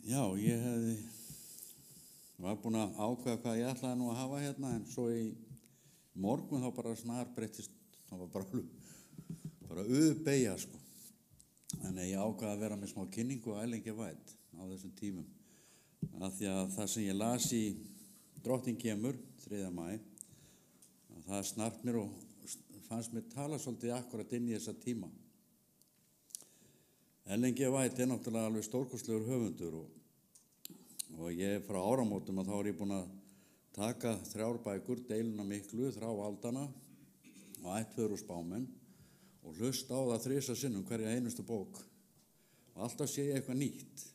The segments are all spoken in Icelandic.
Já, var búinn að ákveða hvað ég ætlaði nú að hafa hérna, en svo í morgun þá bara snarbreyttist, það var bara beygja, sko. Þannig ég ákveða að vera með smá kynningu á Erlingi White á þessum tímum. Af því að það sem ég las í Drottinn kemur, 3. maí, það snart mér og fannst mér tala svolítið akkurat inn í þessa tíma. Erlingi White náttúrulega alveg stórkostlegur höfundur og ég frá áramótum að þá ég búinn að taka 3 bækur, Deiluna miklu, Þrá aldanna og Ættföður og spámenn og hlusta á það 3 sinnum hverja einustu bók og alltaf sé ég eitthvað nýtt.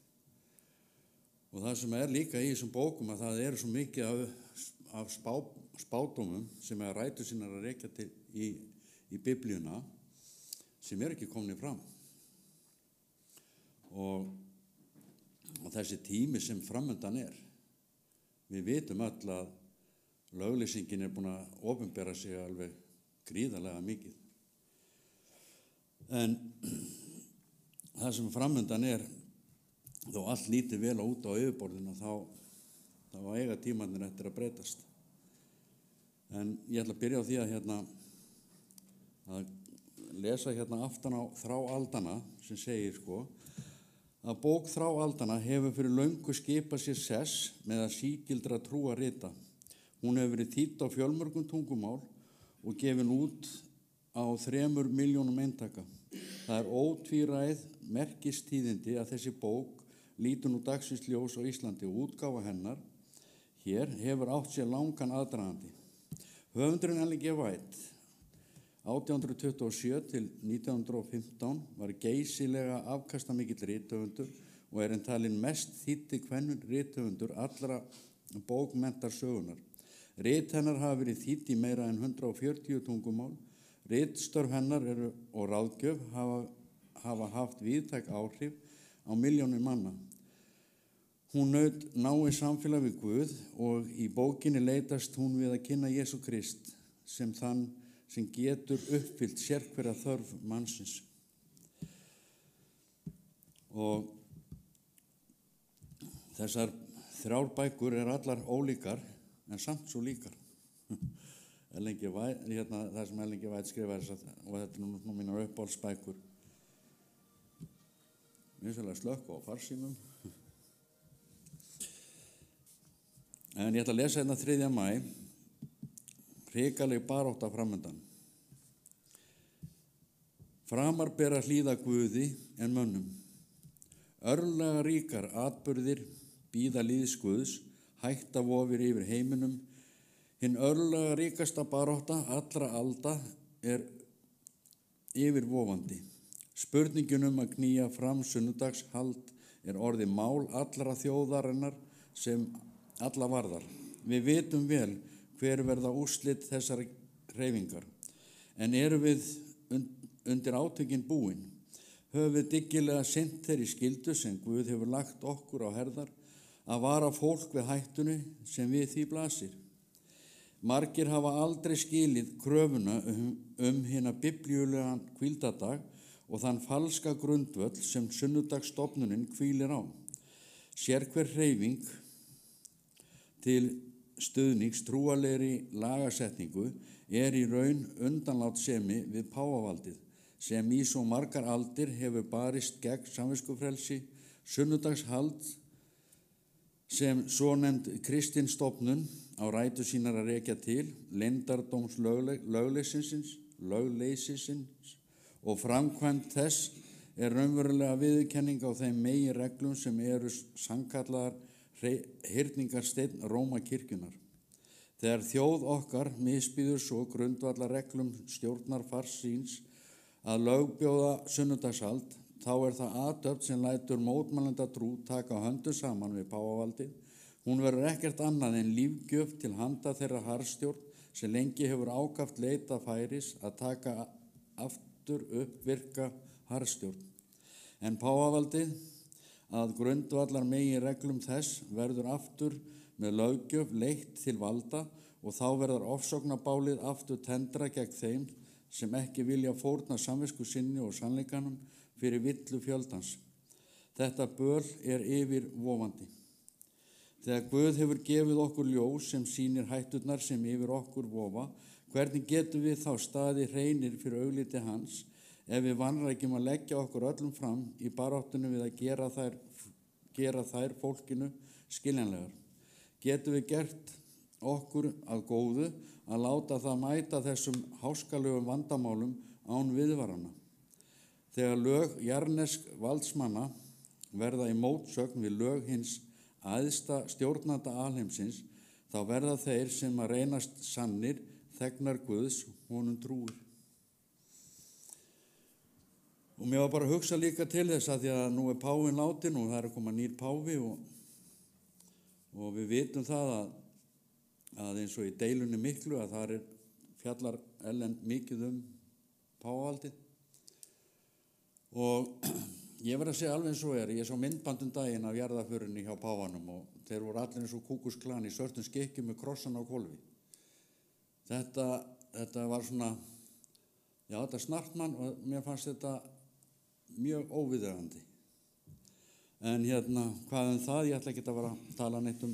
Og það sem líka í þessum bókum að það svo mikið af spádómum sem rætur sínar að rekja til í Biblíuna sem ekki komnir fram. Og þessi tími sem framundan við vitum öll að löglýsingin búin að opinbera sig alveg gríðarlega mikið. En það sem framundan þó allt lítið vel út á yfirborðinu, þá eiga tímarnir eftir að breytast. En ég ætla að byrja á því að lesa aftan á Þrá aldanna sem segir að bók Þrá aldanna hefur fyrir löngu skipað sér sess meðal sígildra trúarrita. Hún hefur verið þýdd á fjölmörgum tungumál og gefin út á 3 milljónum eintaka. Það ótvíræð merkistíðindi að þessi bók lítur nú dagsins ljós á Íslandi og útgáfa hennar hér hefur átt sér langan aðdragandi. Höfundurinn Erlingi White 1827 til 1915 var geysilega afkastamikill rithöfundur og en talinn mest þýddi kvennur rithöfundur allra bókmenntarsögunar. Rit hennar hafa verið þýdd í meira en 140 tungumál. Ritstörf hennar og ráðgjöf hafa haft víðtæk áhrif á milljónir manna. Hún naut náið samfélag við Guð og í bókinni leitast hún við að kynna Jesú Krist sem þann sem getur uppfyllt sérhverja þörf mannsins. Og þessar 3 bækur allar ólíkar en samt svo líkar. Erlingi White, það sem Erlingi White skrifaði og þetta nú mínar uppáhaldsbækur. Vinsamlega slökk á farsímum. En ég ætla að lesa 3. maí. Hrikaleg barátta framundan. Framar ber að hlýða Guði en mönnum. Örlega ríkar atburðir bíða líðs Guðs, hætta vofir yfir heiminum. Hinn örlega ríkasta barátta allra alda yfirvofandi. Spurningin að knýja fram sunnudagshald orðið mál allra þjóðarinnar sem alla varðar. Við vitum vel hver verða úrslit þessar hreyfingar. En erum við undir átökin búin? Höfum við dyggilega sinnt þeirri skyldu sem Guð hefur lagt okkur á herðar að vara fólk við hættunni sem við því blasir? Margir hafa aldrei skilið kröfuna hina biblíulegan hvíldardag og þann falska grundvöll sem sunnudagsstofnunin hvílir á. Sérhver hreyfing til stuðnings trúarlegri lagasetningu í raun undanlátssemi við páfavaldið sem í svo margar aldir hefur barist gegn samviskufrelsi, sunnudagshald sem svonefnd kristin stofnun á rætur sínar að rekja til, leyndardóms lögleysisins og framkvæmd þess raunverulega viðurkenning á þeim meginreglum sem sannkallaðar hyrningarsteinn Rómakirkjunnar. Þegar þjóð okkar misbýður svo grundvallarreglum stjórnarfars síns að lögbjóða sunnudagshald, þá það athöfn sem lætur mótmælenda trú taka höndum saman við páfavaldið. Hún verður ekkert annað en lífgjöf til handa þeirra harðstjórn sem lengi hefur ákaft leita færis að taka aftur upp virka harðstjórn. En páfavaldið að grundvallar meginreglum þess verður aftur með löggjöf leitt til valda og þá verður ofsóknarbálið aftur tendra gegn þeim sem ekki vilja fórna samvisku sinni og sannleikanum fyrir villu fjöldans. Þetta böl er yfirvofandi. Þegar Guð hefur gefið okkur ljós sem sýnir hætturnar sem yfir okkur vofa, hvernig getum við þá staðið hreinir fyrir augliti hans ef við vanrækjum að leggja okkur öllum fram í baráttunni við að gera þær fólkinu skiljanlegar? Getum við gert okkur að góðu að láta það mæta þessum háskalegum vandamálum án viðvarana? Þegar lög jarnesk valdsmanna verða í mótsögn við lög hins æðsta stjórnanda alheimsins, þá verða þeir sem að reynast sannir þegnar Guðs honum trúir. Og mér var bara að hugsa líka til þess að því að nú er páfinn látinn og það er að koma nýr páfi og við vitum það að eins og í deilunni miklu að það fjallar Ellen mikið páfavaldið. Og ég verð að segja alveg eins og ég sá myndbandum daginn af jarðarförinni hjá páfanum og þeir voru allir eins og kúkusklan í svörtum skikkjum með krossan á hvolfi. Þetta var svona, já, þetta snart mann og mér fannst þetta mjög óviðeigandi. En hvað það, ég ætla ekki að vera að tala neitt um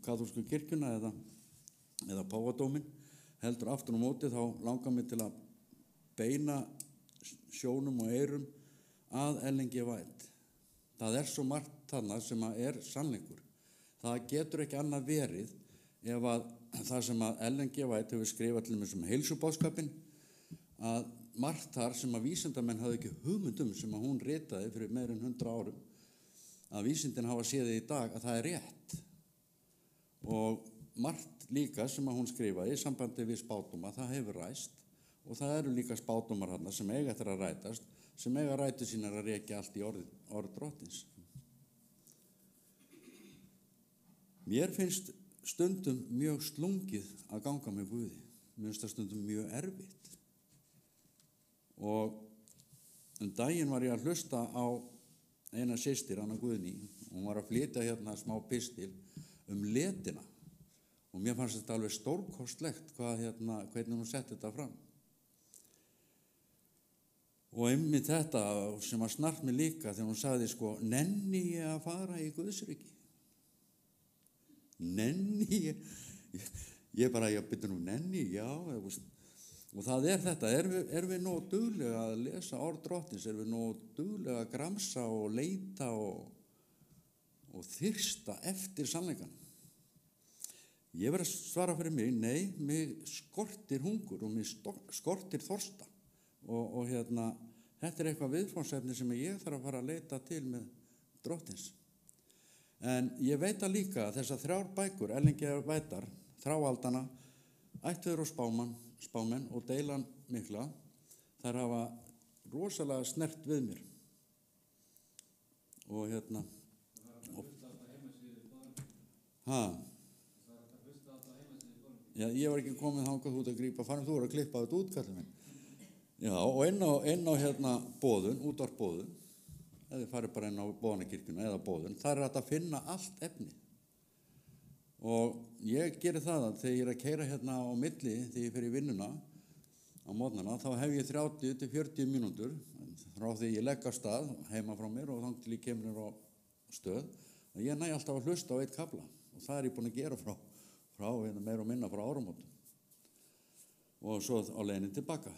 kaþólsku kirkjuna eða páfadóminn, heldur aftur á móti þá langar mig til að beina sjónum og eyrum að Ellen G. White. Það er svo margt þarna sem er sannleikur. Það getur ekki annað verið ef að það sem að Ellen G. White hefur skrifað til þessum heilsuboðskapinn, að margt þar sem að vísindamenn hafði ekki hugmynd sem að hún ritaði fyrir meira en 100 árum, að vísindin hafa séð í dag að það er rétt. Og margt líka sem að hún skrifaði í sambandi við spádóma, það hefur ræst og það eru líka spádómar þarna sem eiga eftir að rætast, sem eiga rætur sínar að rekja allt í orð Drottins. Mér finnst stundum mjög slungið að ganga með Guði. Mér finnst það stundum mjög erfitt. Og daginn var ég að hlusta á eina systir, Anna Guðný, og hún var að flytja smá pistil letina. Og mér fannst þetta alveg stórkostlegt hvernig hún setti þetta fram. Og einmitt þetta sem að snart mig líka þegar hún sagði nenni ég að fara í Guðsríki? Nenni ég? Ég byrja nenni, já. Og það er þetta, er við nóg duglega að lesa orð Drottins, er við nóg duglega að gramsa og leita og þyrsta eftir sannleikanum? Ég verð að svara fyrir mig, nei, mig skortir hungur og mig skortir þorsta. Og þetta er eitthvað viðfangsefni sem ég þarf að fara að leita til með Drottins. En ég veit að líka að þessar 3 bækur, Ellen G. White, Þráaldana, Ættfeður og spámenn og Deilan mikla, þær hafa rosalega snert við mér. Og Það er að hlusta alltaf heimasíðu Það er að hlusta alltaf heimasíðu borgum. Já, ég var ekki komið þangað út að grípa farin, þú voru að klippa þetta út, kallinn minn. Já, og inn á boðun, útvarpboðun, ef þið farið bara inn á boðanakirkjuna eða boðun, þar er þetta að finna allt efni. Og ég geri það að þegar ég er að keyra á milli, þegar ég fer í vinnuna á morgnana, þá hef ég 30 til 40 mínútur frá því ég legg af stað heima frá mér og þangað til ég kemur á stöð, og ég næ alltaf að hlusta á eitt kafla, og það er ég búin að gera frá meira og minna frá áramótum og svo á leiðinni tilbaka.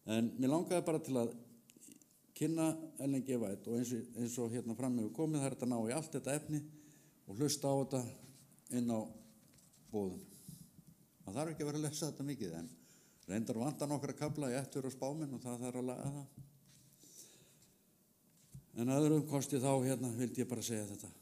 En mér langaði bara til að kynna Ellen G. White og eins og fram hefur komið, það er þetta að ná í allt þetta efni og hlusta á þetta inn á boðun. Það þarf ekki að vera að lesa þetta mikið, en reyndar vantar nokkra kafla í Ættfeður og spámenn og það þarf að laga það. En öðrum kosti þá vildi ég bara segja þetta.